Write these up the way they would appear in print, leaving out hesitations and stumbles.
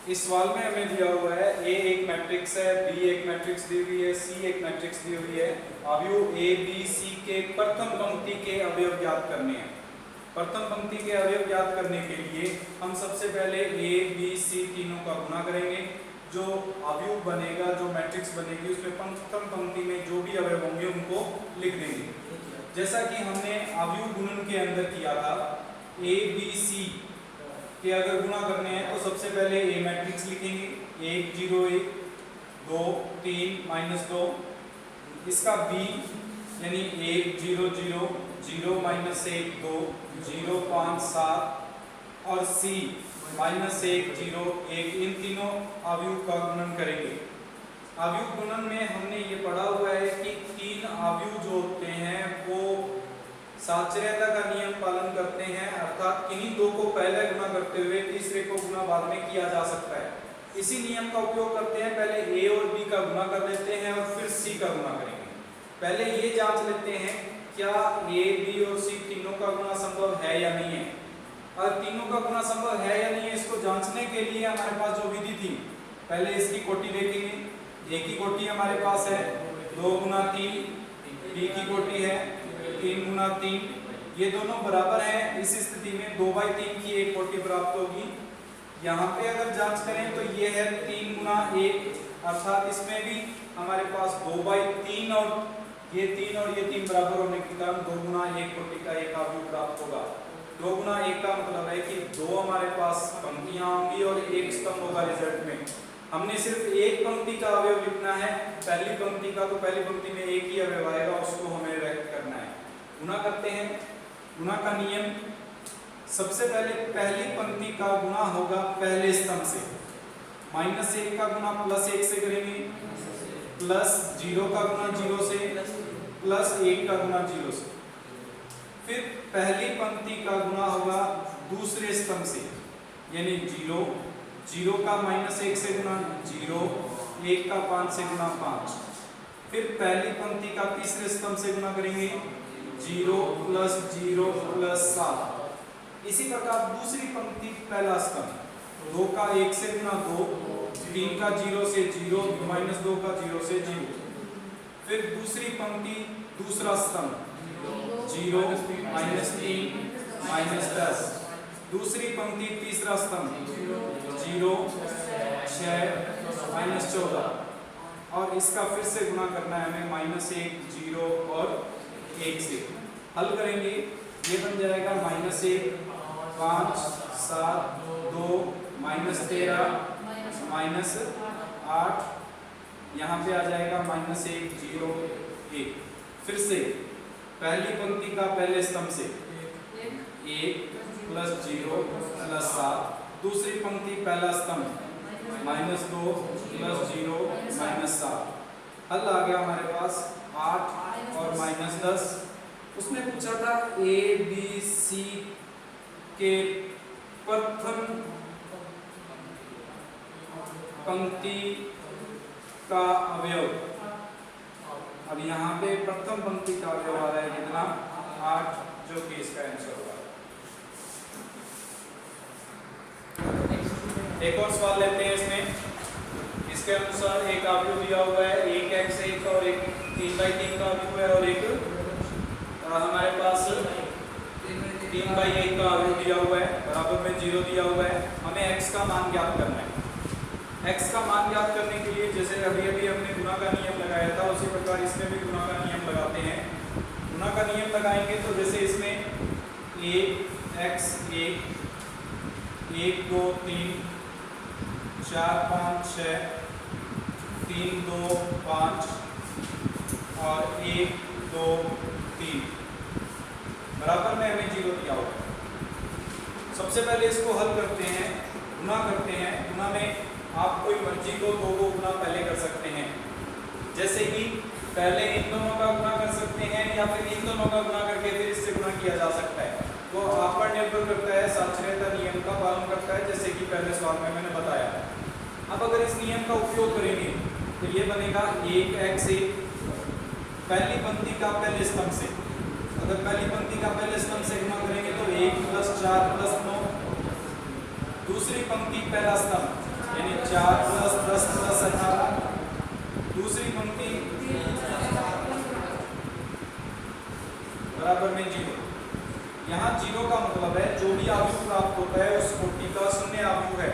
इस सवाल में हमें दिया हुआ है ए एक मैट्रिक्स है, बी एक मैट्रिक्स दी हुई है, सी एक मैट्रिक्स दी हुई है। अवयव ए बी सी के प्रथम पंक्ति के अवयव ज्ञात करने हैं। प्रथम पंक्ति के अवयव ज्ञात करने के लिए हम सबसे पहले ए बी सी तीनों का गुणा करेंगे। जो अवयव बनेगा, जो मैट्रिक्स बनेगी, उसमें प्रथम पंक्ति में जो भी अवयव होंगे उनको लिख देंगे। जैसा कि हमने अवयव गुणन के अंदर किया था, ए बी सी के अगर गुणा करने हैं तो सबसे पहले ए मैट्रिक्स लिखेंगे, 1 0 1 2 3 -2। इसका बी यानी 1 0 0 0 -1 2 0 5 7 और सी -1 0 1, इन तीनों अवयव का गुणन करेंगे। अवयव गुणन में हमने ये पढ़ा हुआ है कि तीन अवयव जो होते हैं वो साचर्यता का नियम पालन करते हैं, अर्थात किन्हीं दो को पहले गुणा करते हुए तीसरे को गुणा बाद में किया जा सकता है। इसी नियम का उपयोग करते हैं, पहले ए और बी का गुणा कर देते हैं और फिर सी का गुणा करेंगे। पहले ये जांच लेते हैं क्या ए बी और सी तीनों का गुणा संभव है या नहीं है। अगर तीनों का गुणा संभव है या नहीं है, इसको जांचने के लिए हमारे पास जो विधि थी, पहले इसकी कोटि देखेंगे। ए की कोटि हमारे पास है 2 गुना 3, बी की कोटि है 3 गुना 3, ये दोनों बराबर हैं। इस स्थिति में 2/3 की एक कोटि प्राप्त होगी। यहाँ पे अगर जांच करें तो ये है 3 गुना 1, अर्थात इसमें भी हमारे पास 2/3 और ये 3 और ये 3 बराबर होने के कारण 2 गुना 1 कोटि का एक अवयव प्राप्त होगा। 2 गुना 1 का मतलब है कि 2 हमारे पास पंक्तियां होंगी और 1 स्तंभ होगा रिजल्ट में। हमने सिर्फ एक पंक्ति का अवयव लिखना है, पहली पंक्ति का, तो पहली पंक्ति में एक ही अवयव आएगा, उसको हमें व्यक्त करना है। गुणा करते हैं। गुणा का नियम, सबसे पहले पहली पंक्ति का गुणा होगा पहले स्तंभ से। -1 का गुणा +1 से करेंगे, +0 का गुणा 0 से, +1 का गुणा 0 से। फिर पहली पंक्ति का गुणा होगा दूसरे स्तंभ से, यानी 0 का -1 से गुणा 0, 1 का 5 से गुणा 5। फिर पहली पंक्ति का तीसरे स्तंभ से गुणा करेंगे, 0 + 0 + 7। इसी प्रकार दूसरी पंक्ति पहला स्तंभ, 2 का 1 से गुणा 2, 3 का 0 से 0, -2 का 0 से 0। फिर दूसरी पंक्ति दूसरा स्तंभ, 0 -3 -10। दूसरी पंक्ति तीसरा स्तंभ, 0 6 -14। और इसका फिर से गुणा करना है हमें -1 0 और 1 से। हल करेंगे, ये बन जाएगा -1 5 7 2 -13 -8, यहाँ पे आ जाएगा -1 0 1। फिर से पहली पंक्ति का पहले स्तंभ से 1 + 0 + 7। दूसरी पंक्ति पहला स्तंभ, -2 + 0 -7। हल आ गया हमारे पास 8 और -10। उसने पूछा था ए बी सी के प्रथम पंक्ति का अवयव। अब यहाँ पे प्रथम पंक्ति का अवयव आ रहा है कितना, 8, जो कि इसका आंसर होगा। एक और सवाल लेते हैं इसमें। इसके अनुसार एक अवयव दिया हुआ है, एक x1 और एक 3/3 का अवयव है, और एक हमारे पास 3/1 का अवयव दिया हुआ है, बराबर में 0 दिया हुआ है। हमें x का मान ज्ञात करना है। x का मान ज्ञात करने के लिए जैसे अभी हमने गुणा का नियम लगाया था, उसी प्रकार इसमें भी गुणा का नियम लगाते हैं। गुणा का नियम लगाएंगे तो जैसे इसमें 1 x1 1 2 3 4 5 6 3 2 5 और 1 2 3 बराबर में हमें 0 दिया होगा। सबसे पहले इसको हल करते हैं, गुणा करते हैं। गुणा में आप कोई मर्जी को 2 को गुणा पहले कर सकते हैं, जैसे कि पहले इन दोनों का गुणा कर सकते हैं या फिर इन दोनों का गुणा करके फिर इससे गुणा किया जा सकता है। वो आप पर निर्भर करता है, साचर्यता नियम का पालन करता है, जैसे कि पहले सवाल में मैंने बताया। अब अगर इस नियम का उपयोग करेंगे तो ये बनेगा 1 x1 पहली पंक्ति का पहले स्तंभ से। अगर पहली पंक्ति का पहले स्तंभ से गुणा करेंगे तो 1 + 4 + 9। दूसरी पंक्ति पहला स्तंभ यानी 4 + 10 + 18। दूसरी पंक्ति बराबर में 0। यहाँ 0 का मतलब है जो भी अवयव प्राप्त होता है उस कोटि का शून्य अवयव है।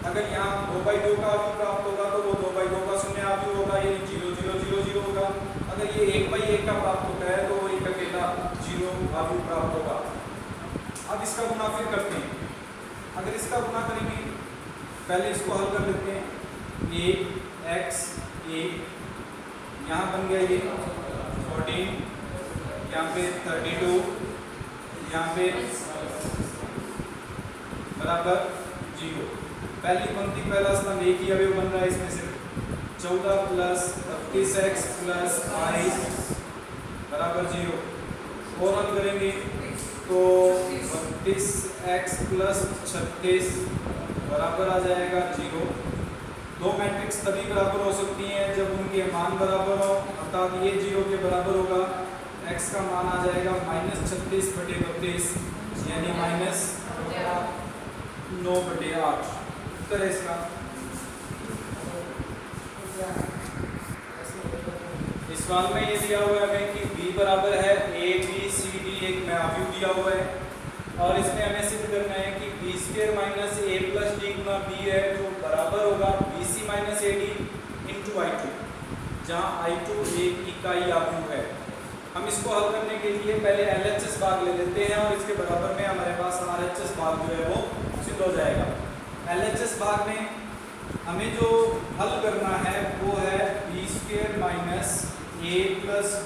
अगर यहाँ 2/2 का अवयव प्राप्त होगा तो वो 2/2 का शून्य अवयव होगा, यानी 0 0 0 0 होगा। अगर ये 1/1 का प्राप्त होता है तो वो एक अकेला 0 अवयव प्राप्त होगा। अब इसका गुना फिर करते हैं। अगर इसका गुना करेंगे, पहले इसको हल कर लेते हैं। 1x 1, यहाँ बन गया ये 14, यहाँ पे 32, यहाँ पे बराबर 0। पहली पंक्ति पहला स्तंभ एक ही अवयव बन रहा है इसमें से। 14 + 32x + 22 बराबर 0। और हल करेंगे तो 32x + 36 बराबर आ जाएगा 0। दो मैट्रिक्स तभी बराबर हो सकती हैं जब उनके मान बराबर हो, अर्थात ये 0 के बराबर होगा। x का मान आ जाएगा -36/32, यानी -9/8। उत्तर है इसका। इस सवाल में ये दिया हुआ है कि b बराबर है a b c d, एक अवयव दिया हुआ है और इसमें हमें सिद्ध करना है कि b² - a + d × b है जो बराबर होगा bc - ad × i2, जहाँ i2 एक इकाई अवयव है। हम इसको हल करने के लिए पहले LHS भाग ले लेते हैं और इसके बराबर में हमारे पास RHS भाग जो है वो सिद्ध हो जाएगा। LHS भाग में हमें जो हल करना है वो है b² - a +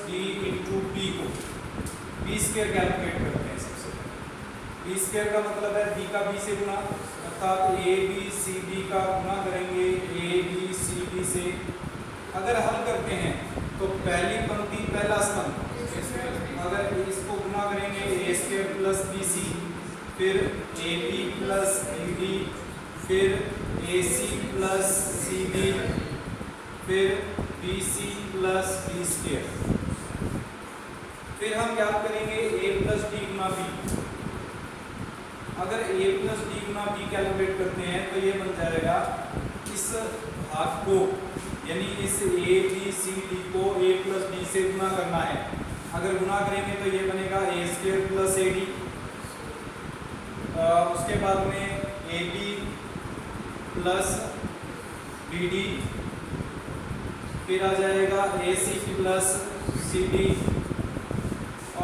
d × b को b² कैलकुलेट करते हैं। सबसे b² का मतलब है b का b से गुना, अर्थात a b c d का गुना करेंगे a b c d से। अगर हल करते हैं तो पहली पंक्ति पहला स्तंभ, अगर इसको गुना करेंगे a² + bc, फिर ab + bd, फिर ac + cd, फिर bc + d²। फिर हम क्या करेंगे a + d × b। अगर a + d × b कैलकुलेट करते हैं तो ये बन जाएगा, इस भाग को यानी इस a b c d को a + d से गुना करना है। अगर गुना करेंगे तो ये बनेगा a² + ad। उसके बाद में ab + bd, फिर आ जाएगा ac + cd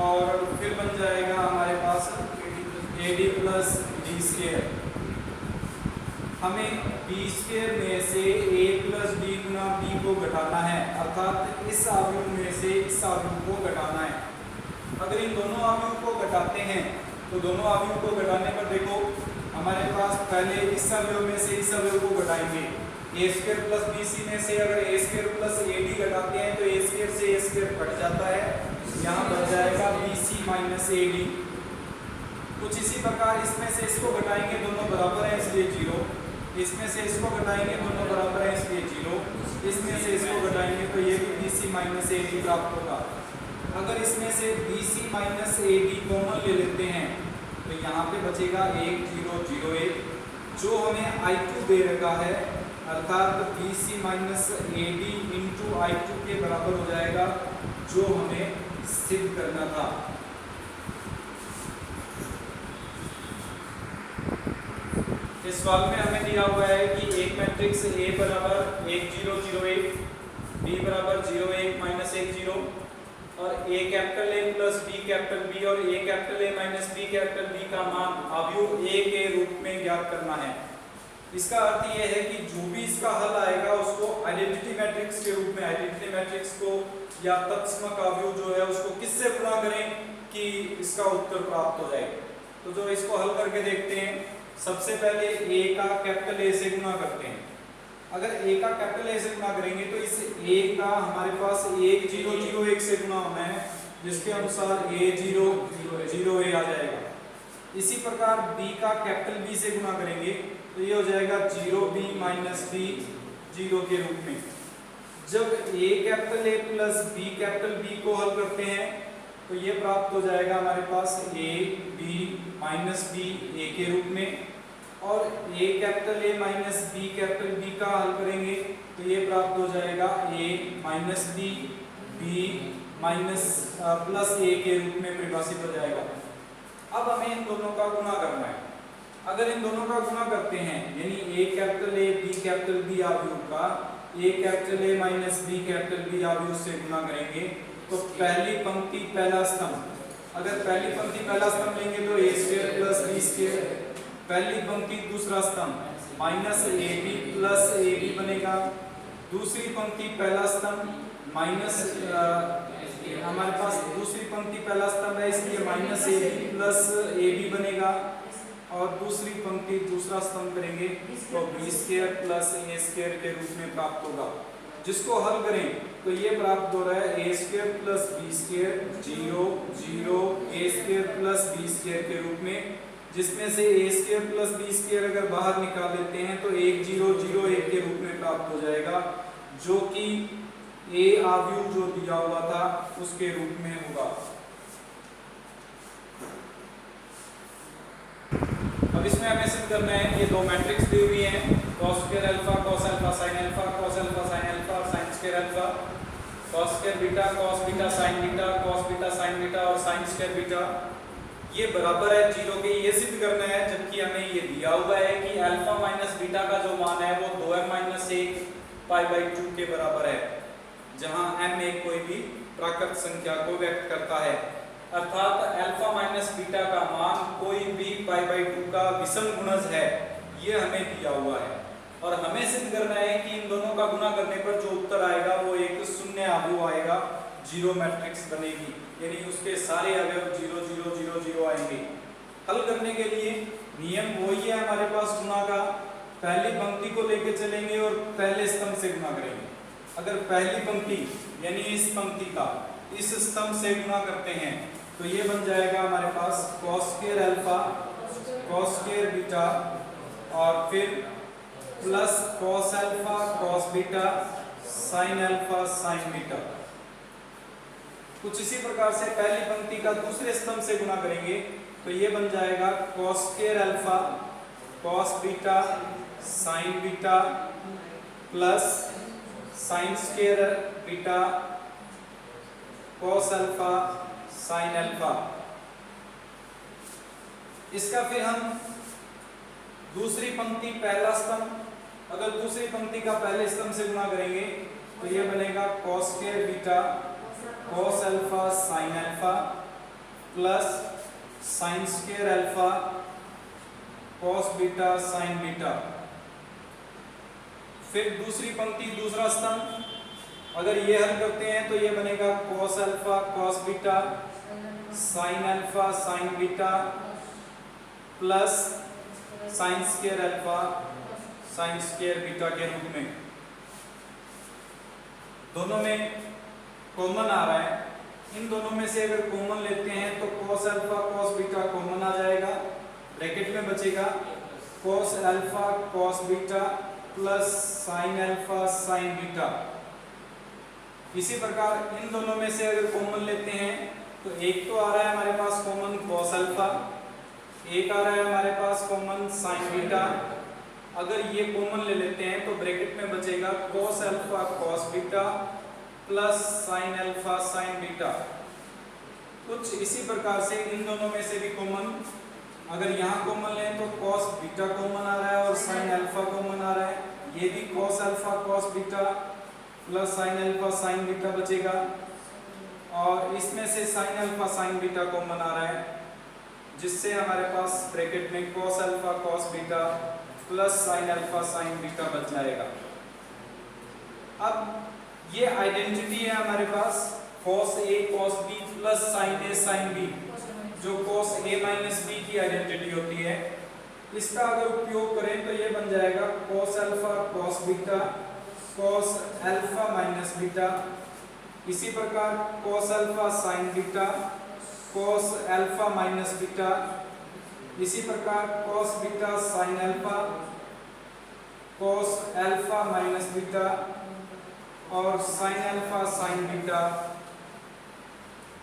और फिर बन जाएगा हमारे पास ad + d²। हमें b² में से a + d × b को घटाना है, अर्थात इस अवयव में से इस अवयव को घटाना है। अगर इन दोनों अवयव को घटाते हैं तो दोनों अवयव को घटाने पर देखो हमारे पास पहले इस अवयव में से इस अवयव को घटाएंगे। a² + bc में से अगर a² + ad घटाते हैं तो a² से a² कट जाता है, यहाँ बच जाएगा bc - ad। कुछ इसी प्रकार इसमें से इसको घटाएंगे, दोनों बराबर हैं इसलिए 0। इसमें से इसको घटाएंगे, दोनों बराबर हैं इसलिए 0। इसमें से इसको घटाएंगे तो ये भी bc - ad प्राप्त होगा। अगर इसमें से bc - ad कॉमन ले लेते हैं तो यहाँ पे बचेगा 1 0 0 1, जो हमें i2 दे रखा है, अर्थात bc - ad × i2 के बराबर हो जाएगा, जो हमें सिद्ध करना था। इस सवाल में हमें दिया हुआ है कि एक मैट्रिक्स A बराबर 1 0 0 1, B बराबर 0 1 -1 0 और A capital A + B capital B और A capital A - B capital B का मान अवयव A के रूप में ज्ञात करना है। इसका अर्थ यह है कि जो भी इसका हल आएगा उसको आइडेंटिटी मैट्रिक्स के रूप में, आइडेंटिटी मैट्रिक्स को या तत्समक अवयव जो है उसको किससे गुणा करें कि इसका उत्तर प्राप्त हो जाए। तो जो इसको हल करके देखते हैं, सबसे पहले a का कैपिटल A से गुना करते हैं। अगर a का कैपिटल A से गुना करेंगे तो इस a का हमारे पास 1 0 0 1 से गुना होना है, जिसके अनुसार a 0 0 a आ जाएगा। इसी प्रकार b का कैपिटल B से गुना करेंगे तो ये हो जाएगा 0b - b 0 के रूप में। जब a capital A + b capital B को हल करते हैं तो ये प्राप्त हो जाएगा हमारे पास a b - b a के रूप में। और a capital A minus b capital B का हल करेंगे तो ये प्राप्त हो जाएगा a minus b b minus plus a के रूप में परिभाषित हो जाएगा। अब हमें इन दोनों का गुणा करना है। अगर इन दोनों का गुणा करते हैं यानी a capital A b capital B आव्यूह का a capital A minus b capital B आव्यूह से गुणा करेंगे तो पहली पंक्ति पहला स्तंभ, अगर पहली पंक्ति पहला स्तंभ लेंगे तो a square plus b square, पहली पंक्ति दूसरा स्तंभ माइनस ab प्लस ab बनेगा, दूसरी पंक्ति पहला स्तंभ माइनस हमारे पास दूसरी पंक्ति पहला स्तंभ है इसलिए माइनस ab प्लस ab बनेगा, और दूसरी पंक्ति दूसरा स्तंभ करेंगे तो b square plus a square के रूप में प्राप्त होगा। जिसको हल करें तो ये प्राप्त हो रहा है a square plus b square 0 0 a square plus b square के रूप में, जिसमें से a square plus b square अगर बाहर निकाल देते हैं तो 1 0 0 1 के रूप में प्राप्त हो जाएगा, जो कि a आव्यूह जो दिया हुआ था उसके रूप में होगा। अब इसमें हमें सिद्ध करना है, ये दो मैट्रिक्स दी हुई हैं cos square alpha cos alpha sin alpha cos alpha sin alpha sin square alpha cos square beta cos beta sin beta cos beta sin beta और sin स्क्वायर बीटा, ये बराबर है 0 के। ये सिद्ध करना है जबकि हमें ये दिया हुआ है कि अल्फा माइनस बीटा का जो मान है वो 2m माइनस 1 पाई बाई 2 के बराबर है, जहां m एक कोई भी प्राकृत संख्या को व्यक्त करता है, अर्थात अल्फा माइनस बीटा का मान कोई भी पाई बाई 2 का विषम गुणज है, ये हमें दिया हुआ है। और हमें सिद्ध करना है कि इन दोनों का गुणा करने पर जो उत्तर आएगा वो एक शून्य आव्यूह आएगा, जीरो मैट्रिक्स बनेगी, यानी उसके सारे अवयव 0 0 0 0 आएंगे। हल करने के लिए नियम वही है हमारे पास गुणा का, पहली पंक्ति को लेके चलेंगे और पहले स्तंभ से गुणा करेंगे। अगर पहली पंक्ति यानी इस पंक्ति का इस स्तंभ से गुणा करते हैं तो ये बन जाएगा हमारे पास cos square alpha cos square beta और फिर plus cos alpha cos beta sin alpha sin beta. कुछ इसी प्रकार से पहली पंक्ति का दूसरे स्तंभ से गुणा करेंगे तो ये बन जाएगा cos square alpha cos beta sin beta plus sin square beta cos alpha sin alpha. इसका फिर हम दूसरी पंक्ति पहला स्तंभ, अगर दूसरी पंक्ति का पहले स्तंभ से गुणा करेंगे तो ये बनेगा cos square beta cos alpha sin alpha plus sin square alpha cos beta sin beta. फिर दूसरी पंक्ति दूसरा स्तंभ, अगर ये हल करते हैं तो ये बनेगा cos alpha cos beta sin alpha sin beta plus sin square alpha sin square beta के रूप में। दोनों में कॉमन आ रहा है, इन दोनों में से अगर कॉमन लेते हैं तो cos alpha cos beta common आ जाएगा, ब्रैकेट में बचेगा cos alpha cos beta plus sin alpha sin beta. इसी प्रकार इन दोनों में से अगर कॉमन लेते हैं तो एक तो आ रहा है हमारे पास कॉमन cos अल्फा, एक आ रहा है हमारे पास कॉमन sin बीटा। अगर ये कॉमन ले लेते हैं तो ब्रैकेट में बचेगा cos alpha cos beta plus sin alpha sin beta. कुछ इसी प्रकार से इन दोनों में से भी कॉमन, अगर यहाँ कॉमन लें तो cos बीटा कॉमन आ रहा है और sin अल्फा कॉमन आ रहा है, ये भी cos alpha cos beta plus sin alpha sin beta बचेगा, और इसमें से sin alpha sin beta common आ रहा है, जिससे हमारे पास ब्रैकेट में cos alpha cos beta plus sin alpha sin beta बच जाएगा। अब ये आइडेंटिटी है हमारे पास cos a cos b plus sin a sin b, जो cos a माइनस b की आइडेंटिटी होती है। इसका अगर उपयोग करें तो ये बन जाएगा cos alpha cos beta cos alpha minus beta, इसी प्रकार cos alpha sin beta cos alpha minus beta, इसी प्रकार cos beta sin alpha cos alpha minus beta और sin alpha sin beta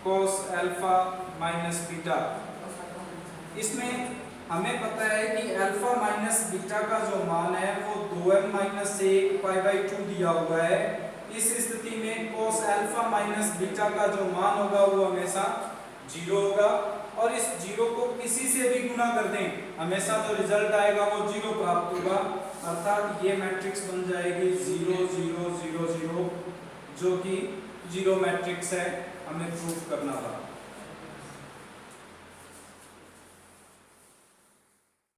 cos alpha minus beta. इसमें हमें पता है कि अल्फा माइनस बीटा का जो मान है वो 2m माइनस 1 पाई बाई 2 दिया हुआ है। इस स्थिति में cos अल्फा माइनस बीटा का जो मान होगा वो हमेशा 0 होगा, और इस 0 को किसी से भी गुना कर दें हमेशा जो रिजल्ट आएगा वो 0 प्राप्त होगा। अर्थात ये मैट्रिक्स बन जाएगी 0 0 0 0, जो कि 0 मैट्रिक्स है, हमें प्रूफ करना था।